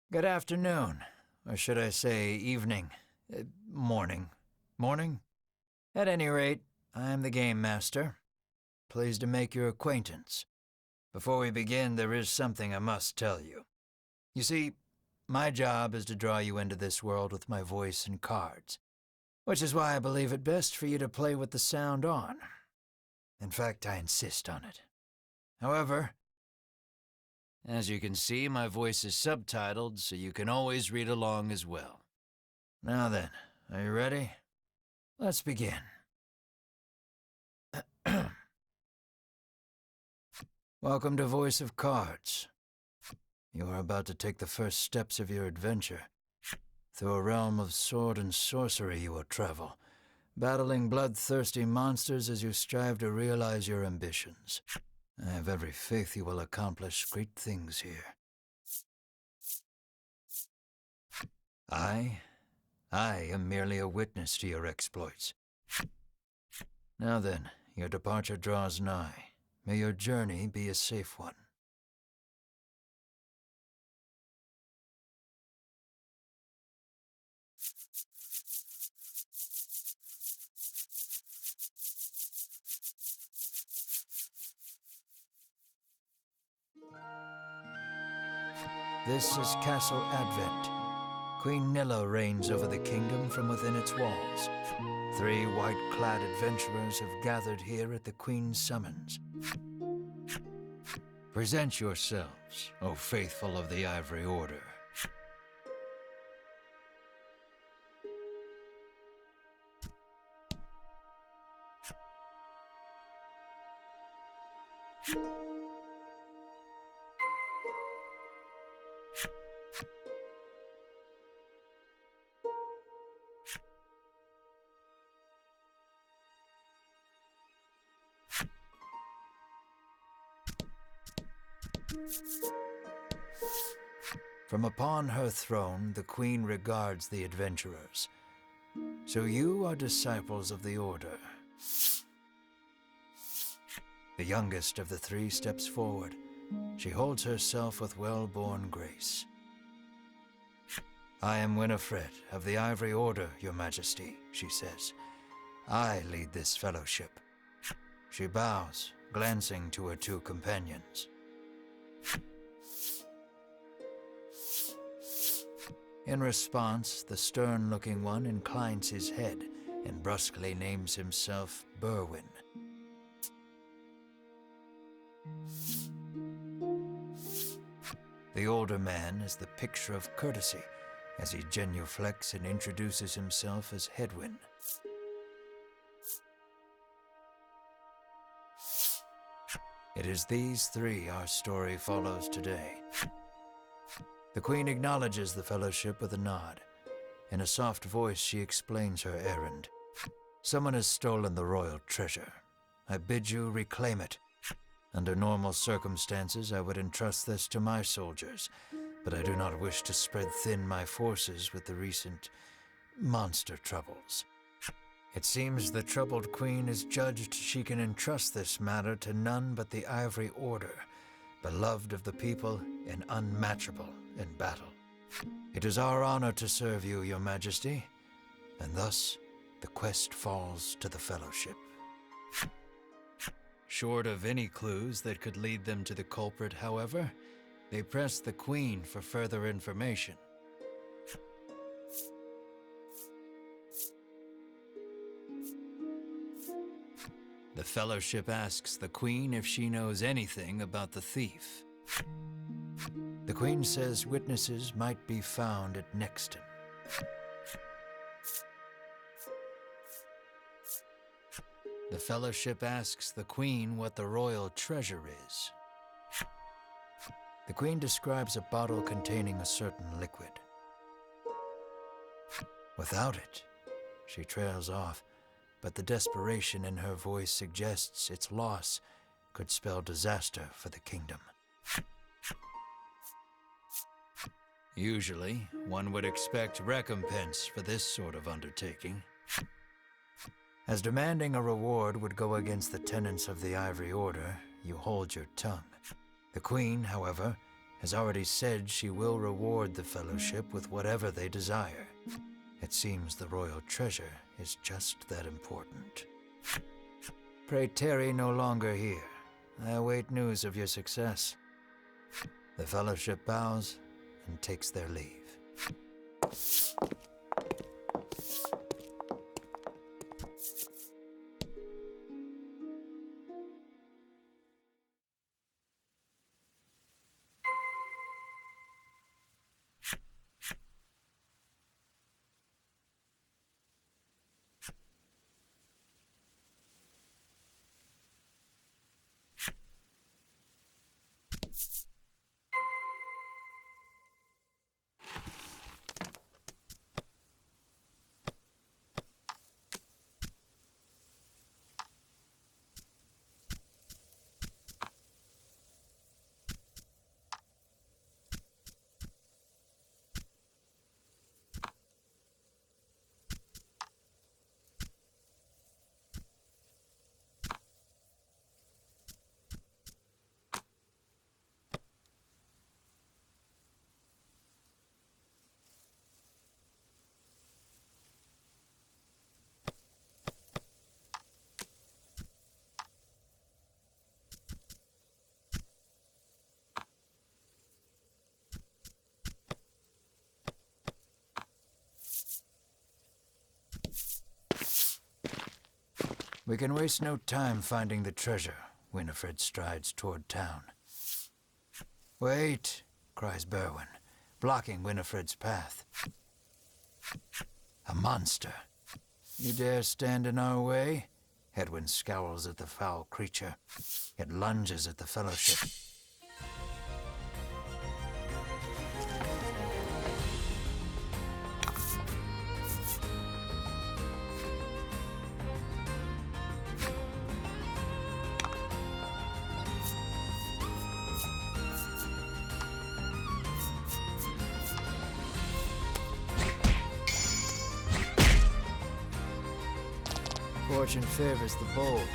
Good afternoon, or should I say evening, morning. Morning? At any rate, I am the Game Master. Pleased to make your acquaintance. Before we begin, there is something I must tell you. You see, my job is to draw you into this world with my voice and cards, which is why I believe it best for you to play with the sound on. In fact, I insist on it. However, as you can see, my voice is subtitled, so you can always read along as well. Now then, are you ready? Let's begin. Welcome to Voice of Cards. You are about to take the first steps of your adventure. Through a realm of sword and sorcery you will travel, battling bloodthirsty monsters as you strive to realize your ambitions. I have every faith you will accomplish great things here. I am merely a witness to your exploits. Now then, your departure draws nigh. May your journey be a safe one. This is Castle Advent. Queen Nilla reigns over the kingdom from within its walls. 3 white-clad adventurers have gathered here at the Queen's summons. Present yourselves, O faithful of the Ivory Order. From upon her throne, the Queen regards the adventurers. So you are disciples of the Order. The youngest of the 3 steps forward. She holds herself with well-born grace. I am Winifred of the Ivory Order, Your Majesty, she says. I lead this fellowship. She bows, glancing to her 2 companions. In response, the stern-looking one inclines his head and brusquely names himself Berwyn. The older man is the picture of courtesy as he genuflects and introduces himself as Hedwyn. It is these 3 our story follows today. The Queen acknowledges the fellowship with a nod. In a soft voice, she explains her errand. Someone has stolen the royal treasure. I bid you reclaim it. Under normal circumstances, I would entrust this to my soldiers, but I do not wish to spread thin my forces with the recent monster troubles. It seems the troubled Queen has judged she can entrust this matter to none but the Ivory Order, beloved of the people and unmatchable in battle. It is our honor to serve you, Your Majesty, and thus the quest falls to the Fellowship. Short of any clues that could lead them to the culprit, however, they press the Queen for further information. The Fellowship asks the Queen if she knows anything about the thief. The Queen says witnesses might be found at Nexton. The Fellowship asks the Queen what the royal treasure is. The Queen describes a bottle containing a certain liquid. Without it, she trails off, but the desperation in her voice suggests its loss could spell disaster for the kingdom. Usually, one would expect recompense for this sort of undertaking. As demanding a reward would go against the tenets of the Ivory Order, you hold your tongue. The Queen, however, has already said she will reward the Fellowship with whatever they desire. It seems the royal treasure is just that important. Pray tarry no longer here. I await news of your success. The Fellowship bows and takes their leave. We can waste no time finding the treasure. Winifred strides toward town. Wait, cries Berwin, blocking Winifred's path. A monster. You dare stand in our way? Hedwyn scowls at the foul creature. It lunges at the Fellowship. Fortune favors the bold.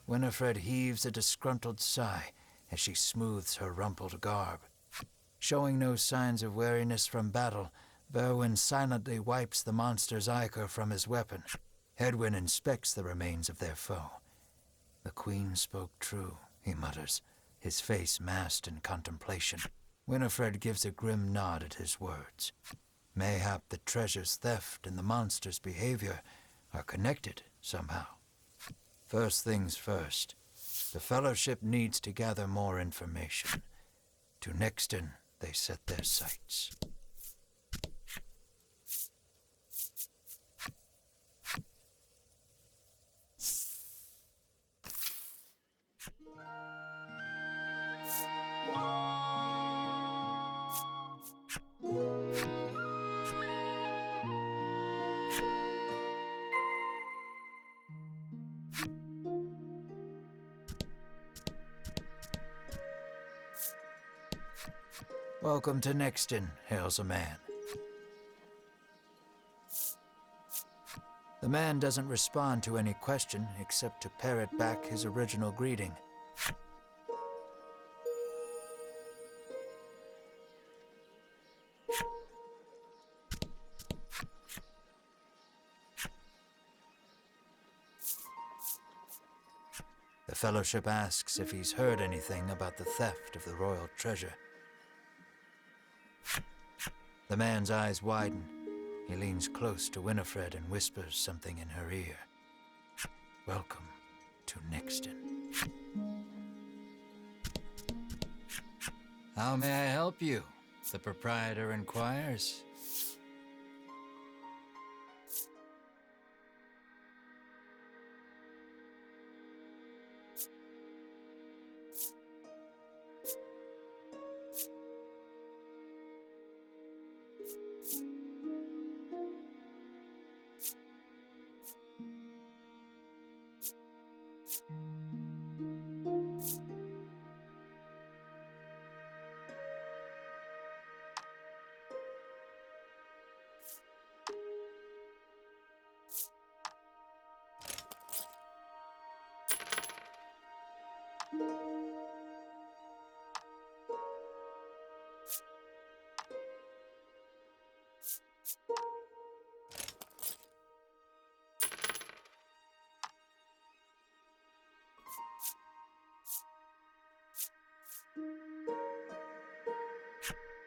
Winifred heaves a disgruntled sigh as she smooths her rumpled garb. Showing no signs of weariness from battle, Berwin silently wipes the monster's ichor from his weapon. Hedwyn inspects the remains of their foe. The Queen spoke true, he mutters, his face masked in contemplation. Winifred gives a grim nod at his words. Mayhap the treasure's theft and the monster's behavior are connected somehow. First things first, the Fellowship needs to gather more information. To Nexton, they set their sights. Welcome to Nexton, hails a man. The man doesn't respond to any question except to parrot back his original greeting. The Fellowship asks if he's heard anything about the theft of the royal treasure. The man's eyes widen. He leans close to Winifred and whispers something in her ear. Welcome to Nixton. How may I help you? The proprietor inquires.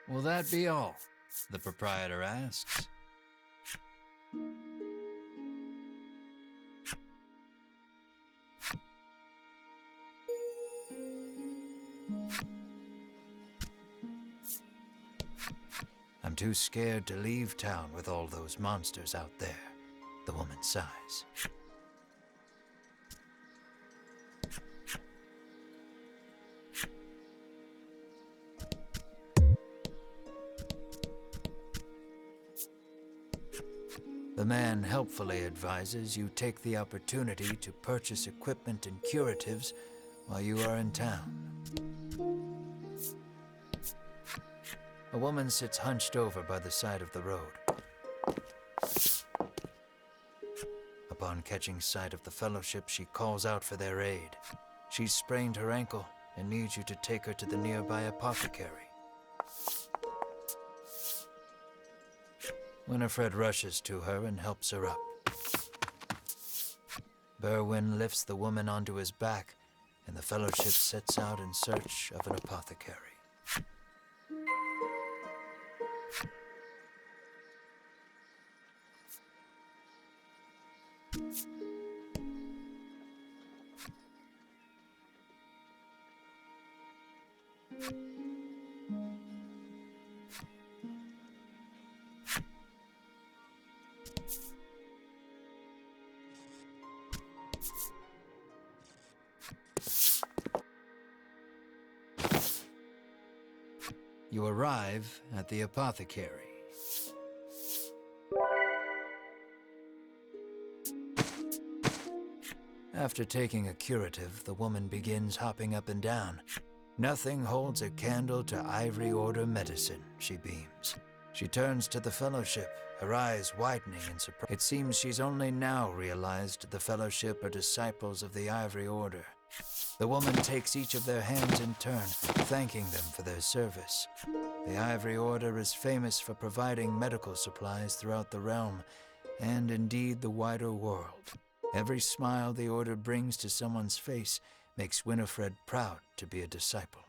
Will that be all? The proprietor asks. I'm too scared to leave town with all those monsters out there, the woman sighs. The man helpfully advises you take the opportunity to purchase equipment and curatives while you are in town. A woman sits hunched over by the side of the road. Upon catching sight of the Fellowship, she calls out for their aid. She's sprained her ankle and needs you to take her to the nearby apothecary. Winifred rushes to her and helps her up. Berwin lifts the woman onto his back, and the Fellowship sets out in search of an apothecary. You arrive at the apothecary. After taking a curative, the woman begins hopping up and down. Nothing holds a candle to Ivory Order medicine, she beams. She turns to the Fellowship, her eyes widening in surprise. It seems she's only now realized the Fellowship are disciples of the Ivory Order. The woman takes each of their hands in turn, thanking them for their service. The Ivory Order is famous for providing medical supplies throughout the realm, and indeed the wider world. Every smile the Order brings to someone's face makes Winifred proud to be a disciple.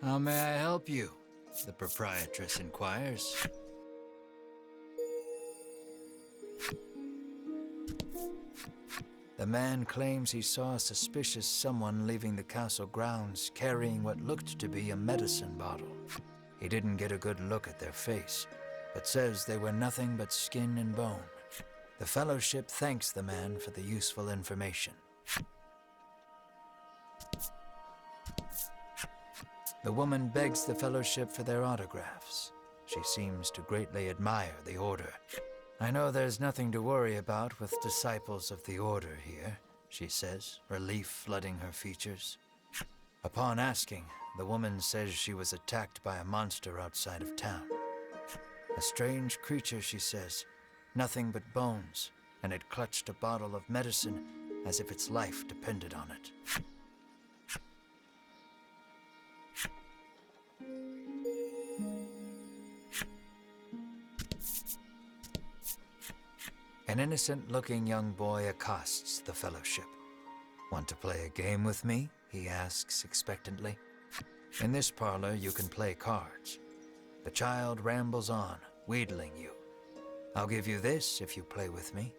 How may I help you? The proprietress inquires. The man claims he saw a suspicious someone leaving the castle grounds carrying what looked to be a medicine bottle. He didn't get a good look at their face, but says they were nothing but skin and bone. The Fellowship thanks the man for the useful information. The woman begs the Fellowship for their autographs. She seems to greatly admire the Order. I know there's nothing to worry about with disciples of the Order here, she says, relief flooding her features. Upon asking, the woman says she was attacked by a monster outside of town. A strange creature, she says, nothing but bones, and it clutched a bottle of medicine as if its life depended on it. An innocent-looking young boy accosts the Fellowship. "Want to play a game with me?" he asks expectantly. "In this parlor, you can play cards." The child rambles on, wheedling you. "I'll give you this if you play with me."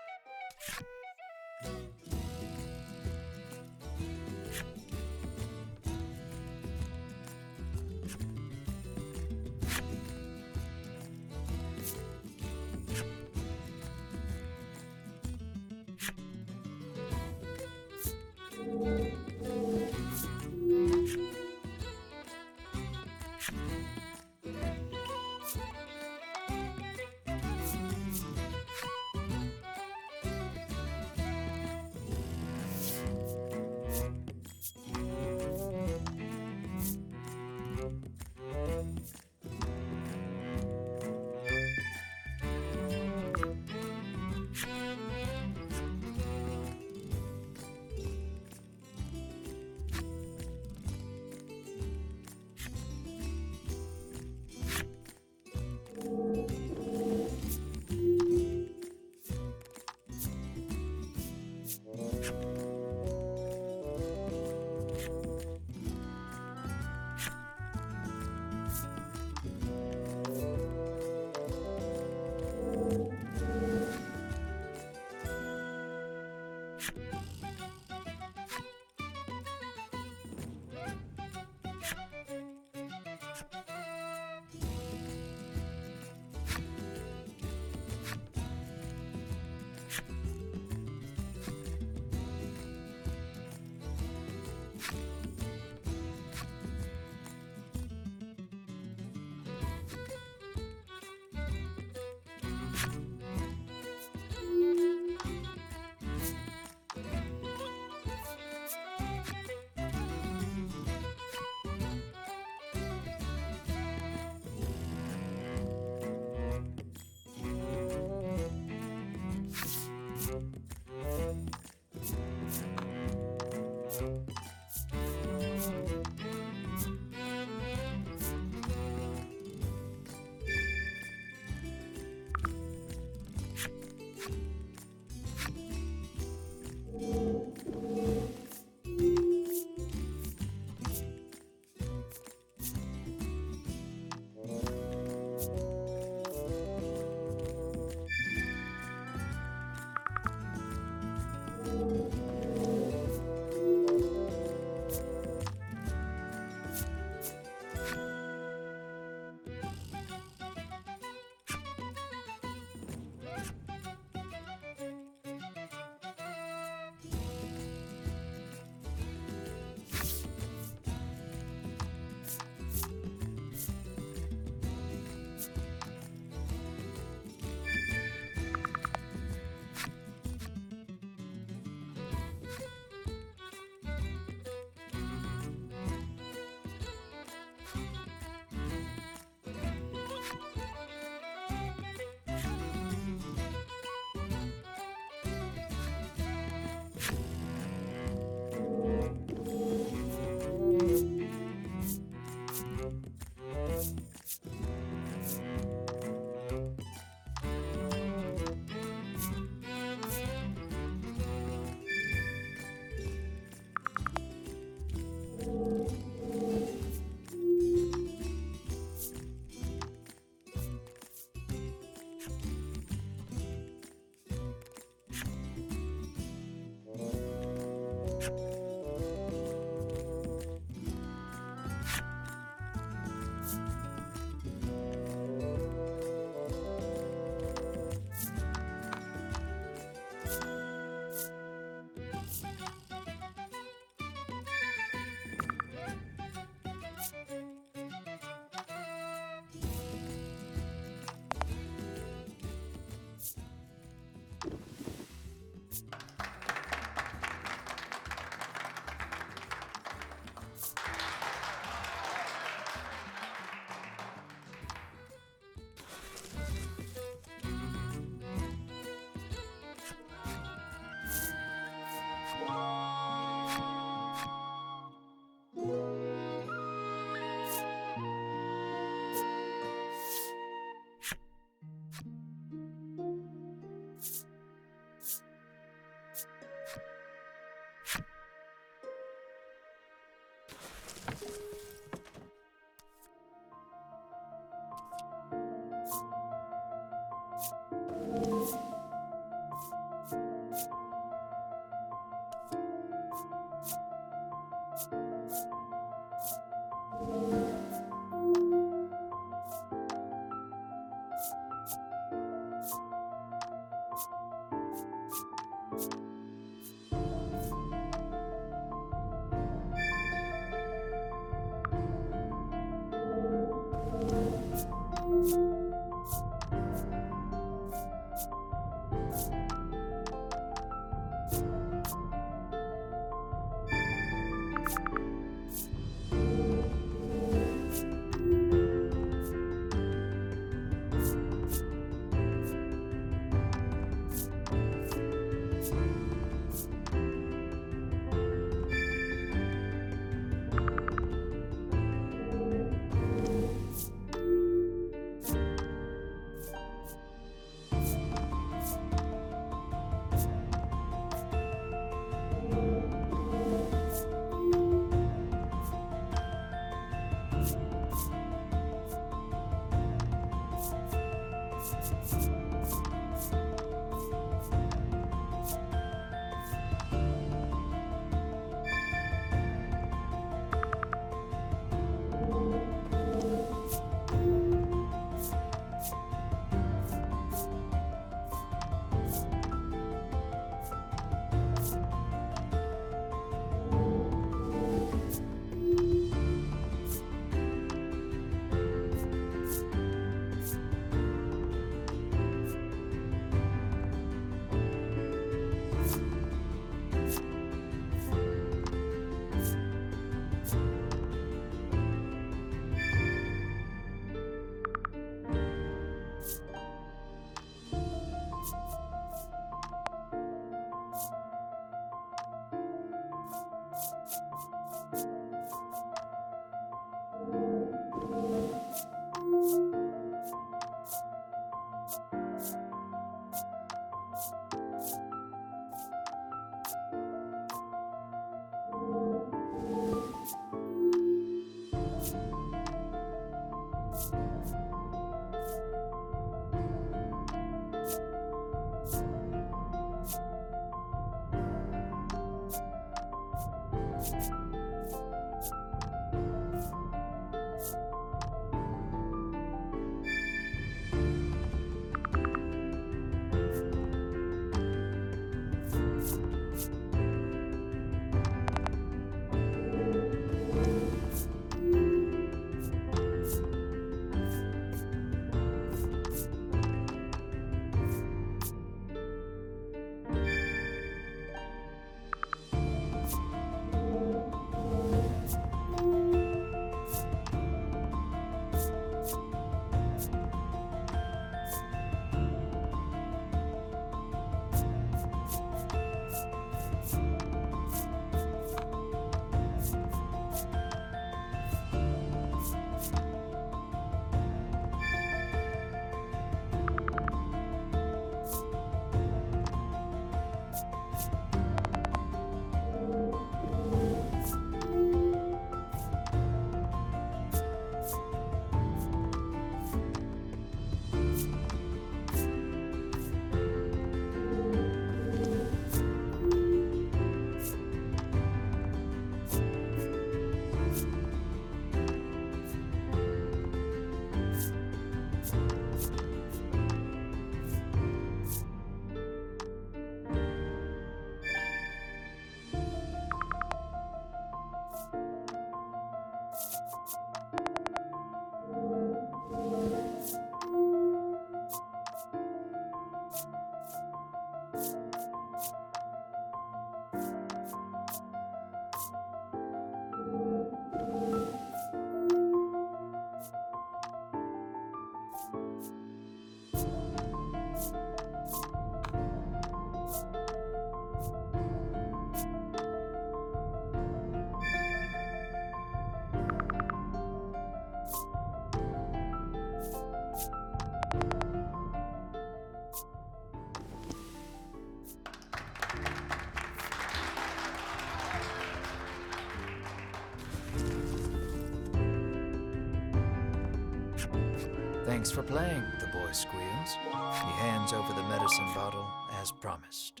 Thanks for playing, the boy squeals. He hands over the medicine bottle as promised.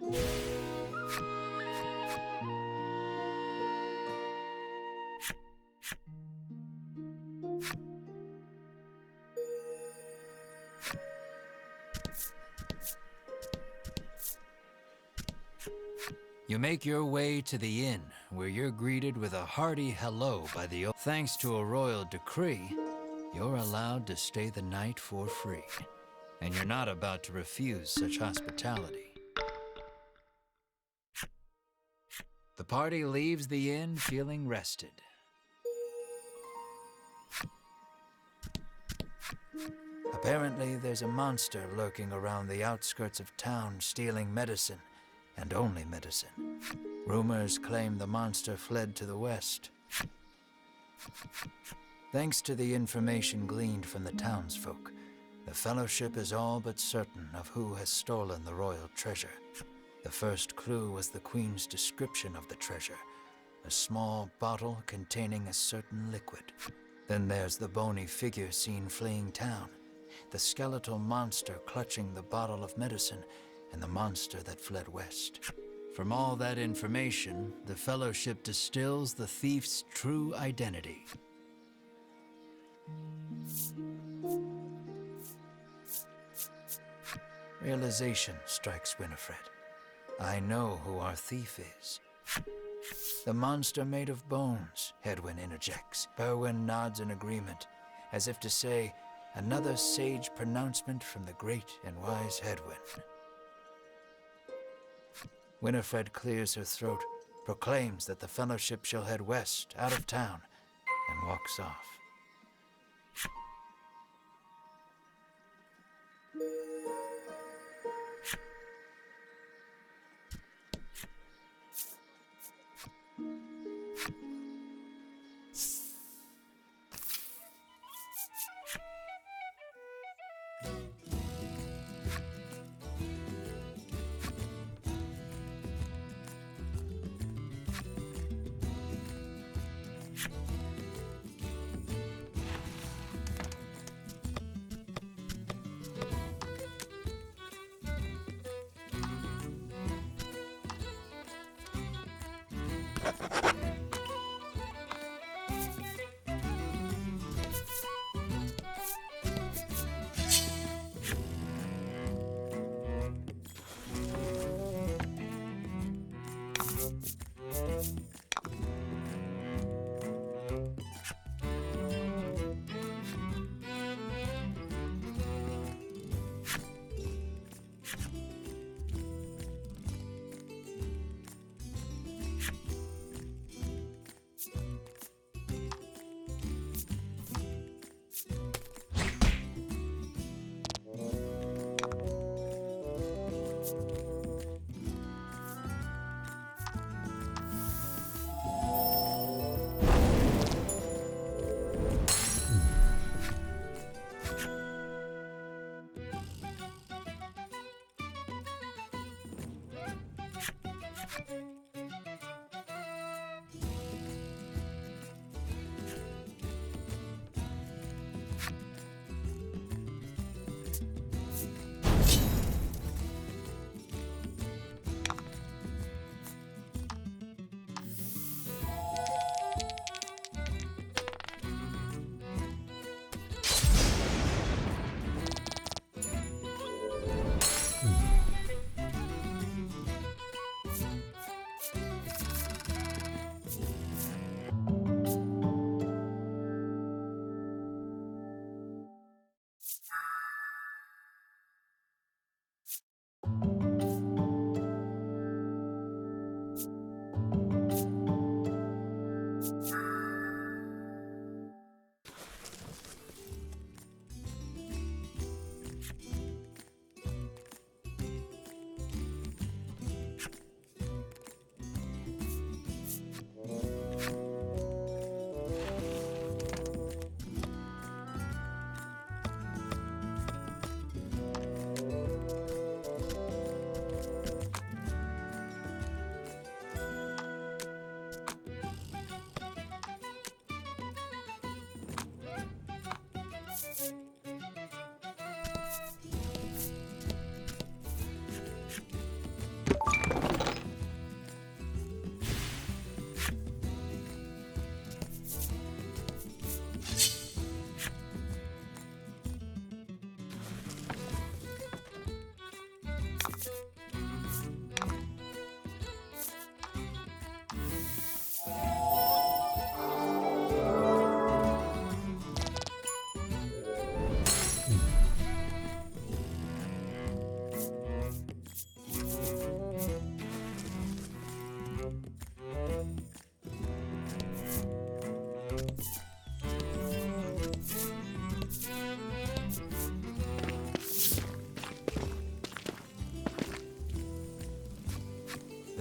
You make your way to the inn, where you're greeted with a hearty hello by the Thanks to a royal decree, you're allowed to stay the night for free, and you're not about to refuse such hospitality. The party leaves the inn feeling rested. Apparently, there's a monster lurking around the outskirts of town stealing medicine, and only medicine. Rumors claim the monster fled to the west. Thanks to the information gleaned from the townsfolk, the Fellowship is all but certain of who has stolen the royal treasure. The first clue was the Queen's description of the treasure, a small bottle containing a certain liquid. Then there's the bony figure seen fleeing town, the skeletal monster clutching the bottle of medicine, and the monster that fled west. From all that information, the Fellowship distills the thief's true identity. Realization strikes Winifred. I know who our thief is. The monster made of bones, Hedwyn interjects. Berwyn nods in agreement, as if to say, another sage pronouncement from the great and wise Hedwyn. Winifred clears her throat, proclaims that the Fellowship shall head west, out of town, and walks off.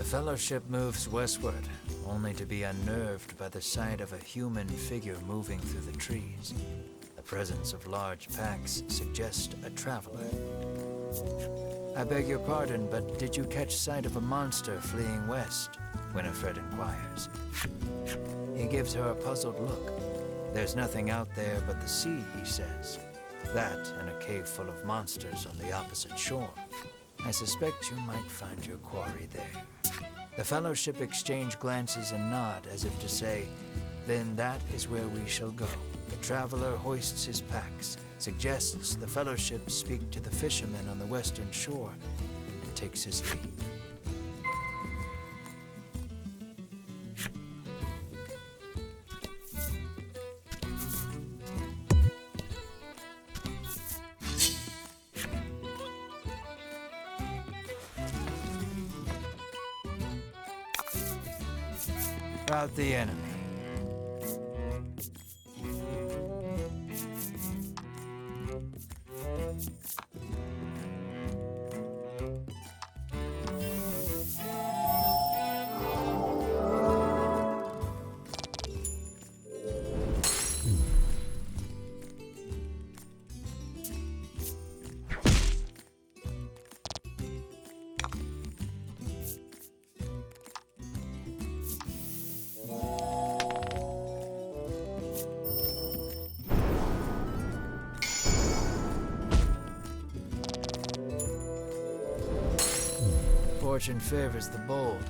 Fellowship moves westward, only to be unnerved by the sight of a human figure moving through the trees. The presence of large packs suggests a traveler. I beg your pardon, but did you catch sight of a monster fleeing west? Winifred inquires. He gives her a puzzled look. There's nothing out there but the sea, he says. That and a cave full of monsters on the opposite shore. I suspect you might find your quarry there. The Fellowship exchange glances and nod as if to say, then that is where we shall go. The traveler hoists his packs, suggests the Fellowship speak to the fishermen on the western shore, and takes his leave. Rout the enemy. Fortune favors the bold.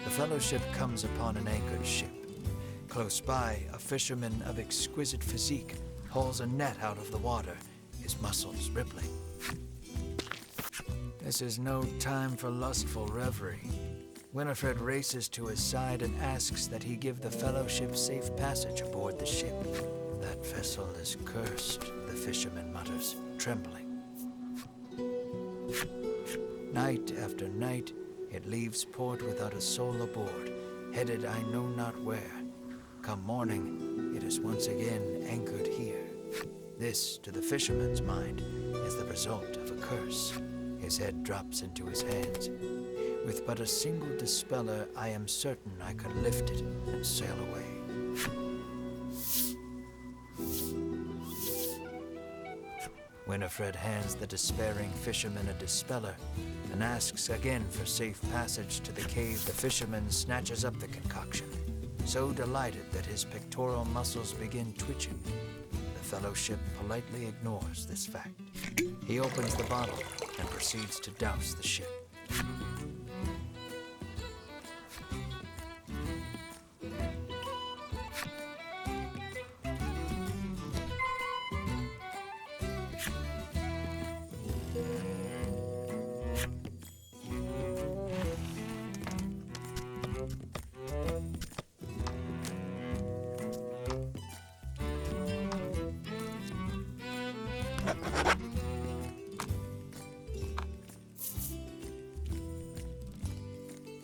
The Fellowship comes upon an anchored ship. Close by, a fisherman of exquisite physique hauls a net out of the water, his muscles rippling. This is no time for lustful reverie. Winifred races to his side and asks that he give the Fellowship safe passage aboard the ship. That vessel is cursed, the fisherman mutters, trembling. Night after night, it leaves port without a soul aboard, headed I know not where. Come morning, it is once again anchored here. This, to the fisherman's mind, is the result of a curse. His head drops into his hands. With but a single dispeller, I am certain I could lift it and sail away. Winifred hands the despairing fisherman a dispeller and asks again for safe passage to the cave. The fisherman snatches up the concoction, so delighted that his pectoral muscles begin twitching. The Fellowship politely ignores this fact. He opens the bottle and proceeds to douse the ship.